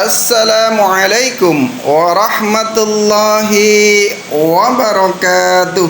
Assalamualaikum warahmatullahi wabarakatuh.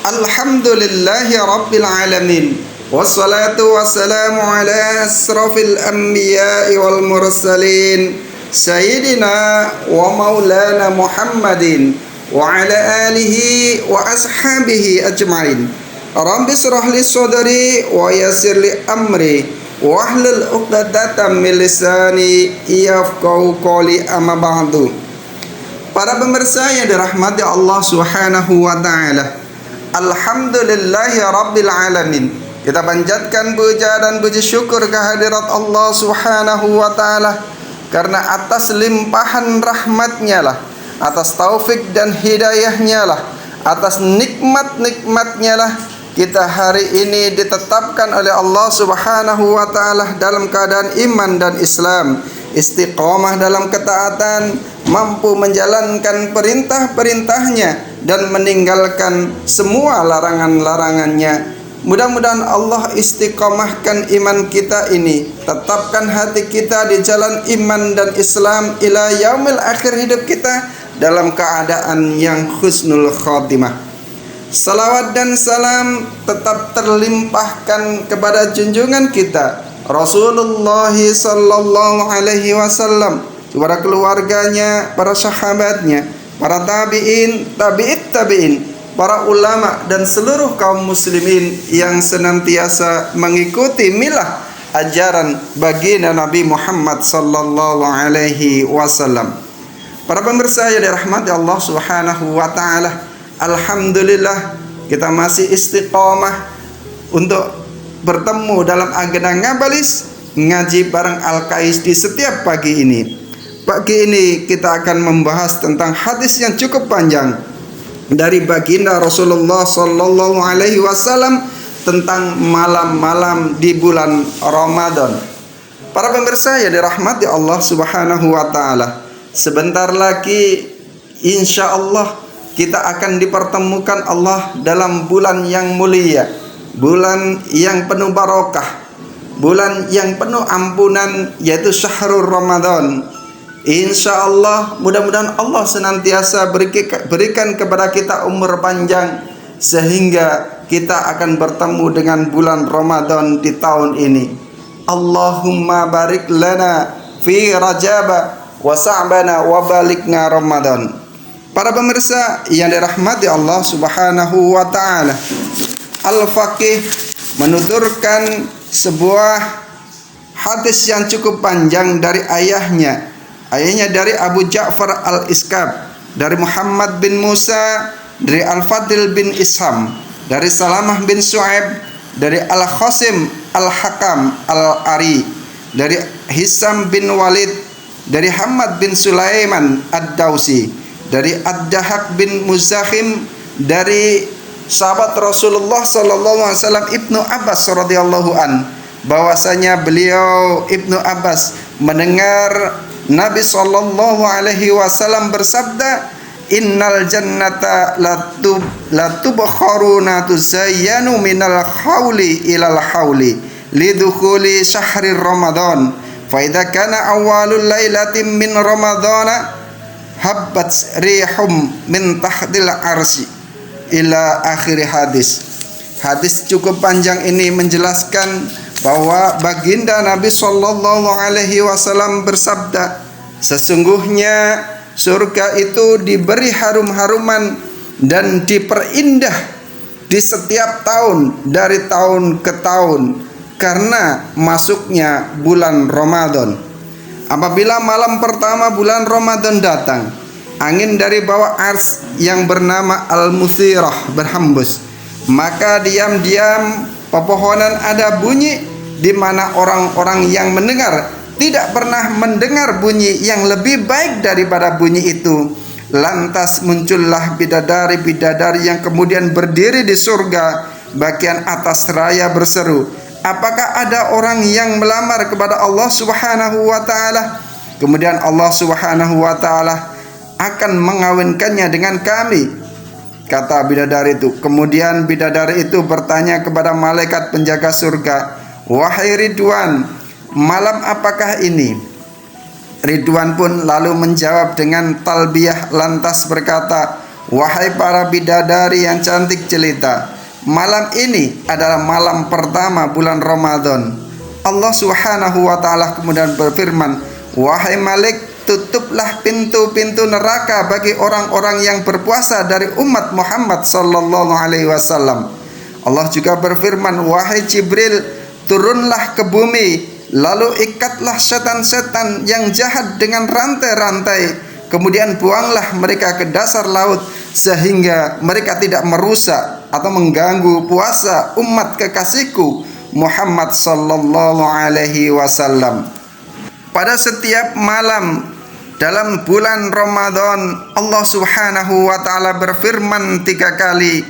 Alhamdulillahi rabbil alamin. Wassalatu wassalamu ala asrafil anbiya'i wal mursalin Sayyidina wa maulana Muhammadin wa ala alihi wa ashabihi ajma'in. Rabbi shrah li sadri wa yassir li amri wahlul 'uqdatam min lisani yafqahu qawli, amma ba'du. Para pemirsa yang dirahmati Allah Subhanahu wa taala, alhamdulillahi rabbil alamin. Kita panjatkan puja dan puji syukur kehadirat Allah Subhanahu wa taala, karena atas limpahan rahmatnya lah, atas taufik dan hidayahnya lah, atas nikmat-nikmatnya lah, kita hari ini ditetapkan oleh Allah Subhanahu wa taala dalam keadaan iman dan Islam, istiqomah dalam ketaatan, mampu menjalankan perintah-perintahnya dan meninggalkan semua larangan-larangannya. Mudah-mudahan Allah istiqomahkan iman kita ini, tetapkan hati kita di jalan iman dan Islam ila yaumil akhir hidup kita dalam keadaan yang husnul khotimah. Salawat dan salam tetap terlimpahkan kepada junjungan kita Rasulullah sallallahu alaihi wasallam, kepada keluarganya, para sahabatnya, para tabi'in, tabi'in, para ulama dan seluruh kaum muslimin yang senantiasa mengikuti milah ajaran baginda Nabi Muhammad sallallahu alaihi wasallam. Para pemirsa yang dirahmati Allah Subhanahu wa taala, alhamdulillah kita masih istiqomah untuk bertemu dalam agenda ngabalis ngaji bareng Al-Kais di setiap pagi ini. Pagi ini kita akan membahas tentang hadis yang cukup panjang dari baginda Rasulullah sallallahu alaihi wasallam tentang malam-malam di bulan Ramadan. Para pemirsa yang dirahmati Allah Subhanahu wa taala, sebentar lagi insyaallah kita akan dipertemukan Allah dalam bulan yang mulia, bulan yang penuh barokah, bulan yang penuh ampunan, yaitu syahrul Ramadan. InsyaAllah mudah-mudahan Allah senantiasa berikan kepada kita umur panjang, sehingga kita akan bertemu dengan bulan Ramadan di tahun ini. Allahumma barik lana fi Rajaba wa Sa'bana wa balikna Ramadan. Para pemirsa yang dirahmati Allah Subhanahu wa taala, Al-Faqih menuturkan sebuah hadis yang cukup panjang dari ayahnya. Ayahnya dari Abu Ja'far Al-Iskab, dari Muhammad bin Musa, dari Al-Fadil bin Isham, dari Salamah bin Su'aib, dari Al-Qasim Al-Hakam Al-Ari, dari Hisam bin Walid, dari Hamad bin Sulaiman Ad-Dausi, dari Ad-Dahak bin Muzahim, dari sahabat Rasulullah sallallahu alaihi wasallam Ibnu Abbas radhiyallahu an, bahwasanya beliau Ibnu Abbas mendengar Nabi sallallahu alaihi wasallam bersabda, innal jannata latubkharuna tuzayyanu minal hauli ilal hauli lidukhuli syahri Ramadan, fa idza kana awwalul lailatin min ramadana habbat rihum min tahdil arsy ila akhir hadis. Hadis cukup panjang ini menjelaskan bahwa baginda Nabi sallallahu alaihi wasallam bersabda, sesungguhnya surga itu diberi harum-haruman dan diperindah di setiap tahun dari tahun ke tahun karena masuknya bulan Ramadan. Apabila malam pertama bulan Ramadan datang, angin dari bawah ars yang bernama Al-Muthirah berhembus, maka diam-diam pepohonan ada bunyi, di mana orang-orang yang mendengar tidak pernah mendengar bunyi yang lebih baik daripada bunyi itu. Lantas muncullah bidadari-bidadari yang kemudian berdiri di surga bagian atas raya berseru, apakah ada orang yang melamar kepada Allah Subhanahu wa taala? Kemudian Allah Subhanahu wa taala akan mengawinkannya dengan kami, kata bidadari itu. Kemudian bidadari itu bertanya kepada malaikat penjaga surga, wahai Ridwan, malam apakah ini? Ridwan pun lalu menjawab dengan talbiyah lantas berkata, "Wahai para bidadari yang cantik jelita, malam ini adalah malam pertama bulan Ramadan." Allah Subhanahu wa taala kemudian berfirman, "Wahai Malik, tutuplah pintu-pintu neraka bagi orang-orang yang berpuasa dari umat Muhammad sallallahu alaihi wasallam." Allah juga berfirman, "Wahai Jibril, turunlah ke bumi, lalu ikatlah setan-setan yang jahat dengan rantai-rantai, kemudian buanglah mereka ke dasar laut sehingga mereka tidak merusak atau mengganggu puasa umat kekasihku Muhammad sallallahu alaihi wasallam." Pada setiap malam dalam bulan Ramadan, Allah Subhanahu wa taala berfirman 3 kali,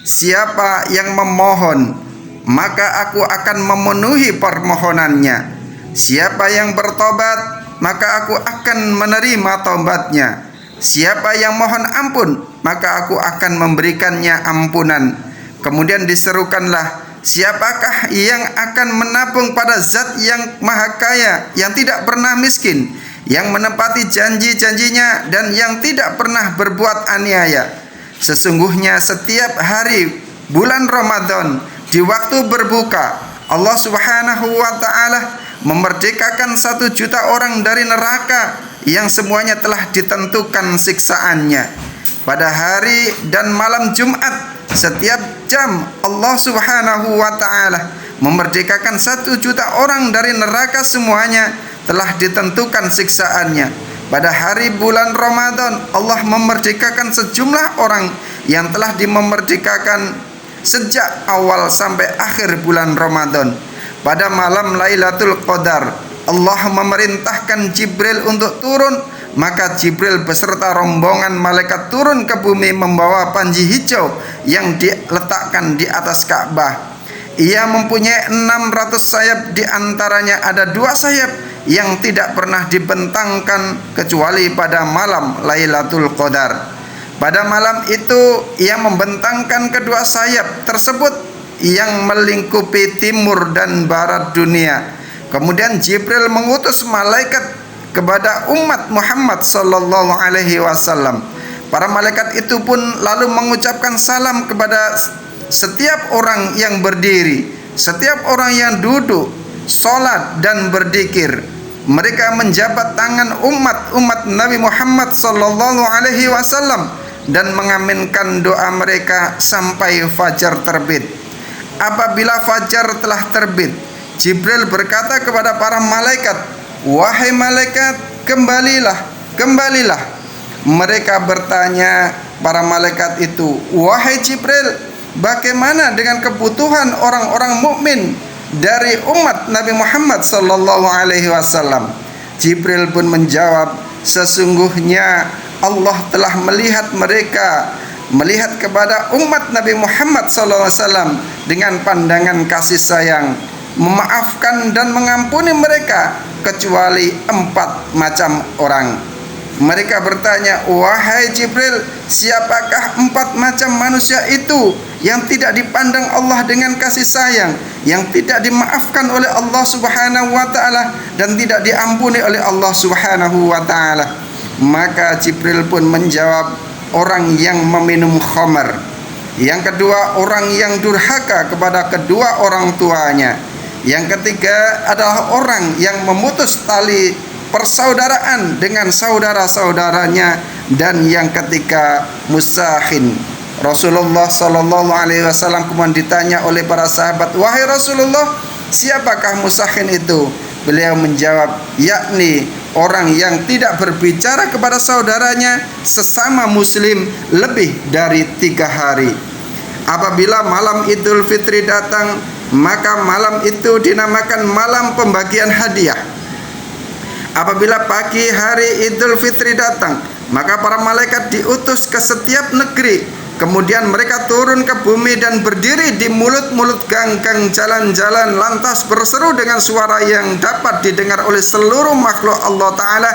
"Siapa yang memohon, maka aku akan memenuhi permohonannya. Siapa yang bertobat, maka aku akan menerima tobatnya. Siapa yang mohon ampun, maka aku akan memberikannya ampunan." Kemudian diserukanlah, "Siapakah yang akan menabung pada Zat yang Maha Kaya, yang tidak pernah miskin, yang menepati janji-janjinya dan yang tidak pernah berbuat aniaya?" Sesungguhnya setiap hari bulan Ramadan di waktu berbuka, Allah Subhanahu wa taala memerdekakan 1 juta orang dari neraka yang semuanya telah ditentukan siksaannya. Pada hari dan malam Jumat, setiap jam Allah Subhanahu wa taala memerdekakan 1 juta orang dari neraka, semuanya telah ditentukan siksaannya. Pada hari bulan Ramadan, Allah memerdekakan sejumlah orang yang telah dimerdekakan sejak awal sampai akhir bulan Ramadan. Pada malam Lailatul Qadar, Allah memerintahkan Jibril untuk turun, maka Jibril beserta rombongan malaikat turun ke bumi membawa panji hijau yang diletakkan di atas Ka'bah. Ia mempunyai 600 sayap, di antaranya ada 2 sayap yang tidak pernah dibentangkan kecuali pada malam Lailatul Qadar. Pada malam itu ia membentangkan kedua sayap tersebut yang melingkupi timur dan barat dunia. Kemudian Jibril mengutus malaikat kepada umat Muhammad sallallahu alaihi wasallam. Para malaikat itu pun lalu mengucapkan salam kepada setiap orang yang berdiri, setiap orang yang duduk, salat dan berzikir. Mereka menjabat tangan umat Nabi Muhammad sallallahu alaihi wasallam dan mengaminkan doa mereka sampai fajar terbit. Apabila fajar telah terbit, Jibril berkata kepada para malaikat, "Wahai malaikat, kembalilah." Mereka bertanya para malaikat itu, "Wahai Jibril, bagaimana dengan kebutuhan orang-orang mukmin dari umat Nabi Muhammad sallallahu alaihi wasallam?" Jibril pun menjawab, "Sesungguhnya Allah telah melihat kepada umat Nabi Muhammad sallallahu alaihi wasallam dengan pandangan kasih sayang, memaafkan dan mengampuni mereka kecuali 4 macam orang." Mereka bertanya, "Wahai Jibril, siapakah 4 macam manusia itu yang tidak dipandang Allah dengan kasih sayang, yang tidak dimaafkan oleh Allah Subhanahu wa taala dan tidak diampuni oleh Allah Subhanahu wa taala?" Maka Jibril pun menjawab, "Orang yang meminum khamar. Yang kedua, orang yang durhaka kepada kedua orang tuanya. Yang ketiga adalah orang yang memutus tali persaudaraan dengan saudara-saudaranya. Dan yang ketiga, musahin." Rasulullah sallallahu alaihi wasallam kemudian ditanya oleh para sahabat, "Wahai Rasulullah, siapakah musahin itu?" Beliau menjawab, yakni orang yang tidak berbicara kepada saudaranya sesama muslim lebih dari 3 hari. Apabila malam Idul Fitri datang, maka malam itu dinamakan malam pembagian hadiah. Apabila pagi hari Idul Fitri datang, maka para malaikat diutus ke setiap negeri. Kemudian mereka turun ke bumi dan berdiri di mulut-mulut gang-gang jalan-jalan, lantas berseru dengan suara yang dapat didengar oleh seluruh makhluk Allah Ta'ala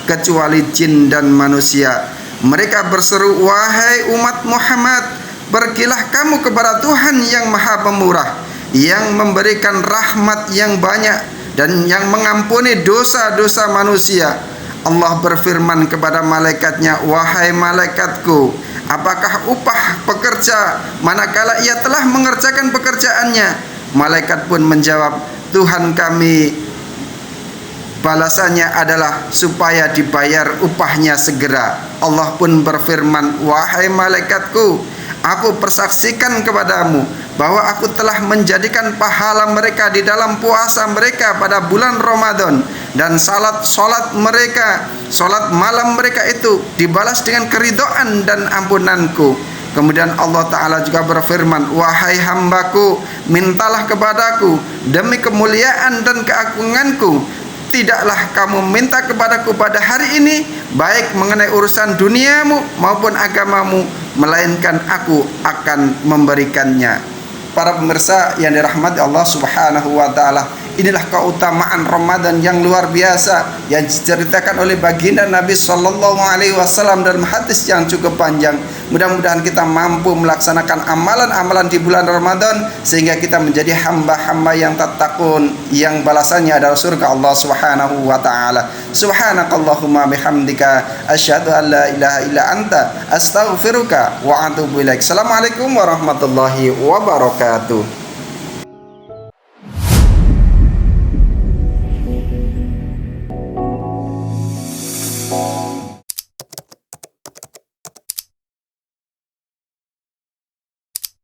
kecuali jin dan manusia. Mereka berseru, "Wahai umat Muhammad, pergilah kamu kepada Tuhan yang Maha Pemurah, yang memberikan rahmat yang banyak dan yang mengampuni dosa-dosa manusia. Allah berfirman kepada malaikatnya, wahai malaikatku, apakah upah pekerja manakala ia telah mengerjakan pekerjaannya? Malaikat pun menjawab, Tuhan kami, balasannya adalah supaya dibayar upahnya segera. Allah pun berfirman, wahai malaikatku, aku persaksikan kepadamu bahwa aku telah menjadikan pahala mereka di dalam puasa mereka pada bulan Ramadan, dan salat mereka, salat malam mereka itu dibalas dengan keridhaan dan ampunanku. Kemudian Allah Ta'ala juga berfirman, wahai hambaku, mintalah kepadaku demi kemuliaan dan keagunganku. Tidaklah kamu minta kepadaku pada hari ini, baik mengenai urusan duniamu maupun agamamu, melainkan aku akan memberikannya. Para pemirsa yang dirahmati Allah Subhanahu wa Ta'ala, inilah keutamaan Ramadan yang luar biasa yang diceritakan oleh baginda Nabi Sallallahu Alaihi Wasallam dalam hadis yang cukup panjang. Mudah-mudahan kita mampu melaksanakan amalan-amalan di bulan Ramadan sehingga kita menjadi hamba-hamba yang tattaqun, yang balasannya adalah surga Allah Subhanahu wa Ta'ala. Subhanakallahumma bihamdika asyhadu an la ilaha illa anta astaghfiruka wa atubu ilaik. Assalamualaikum warahmatullahi wabarakatuh.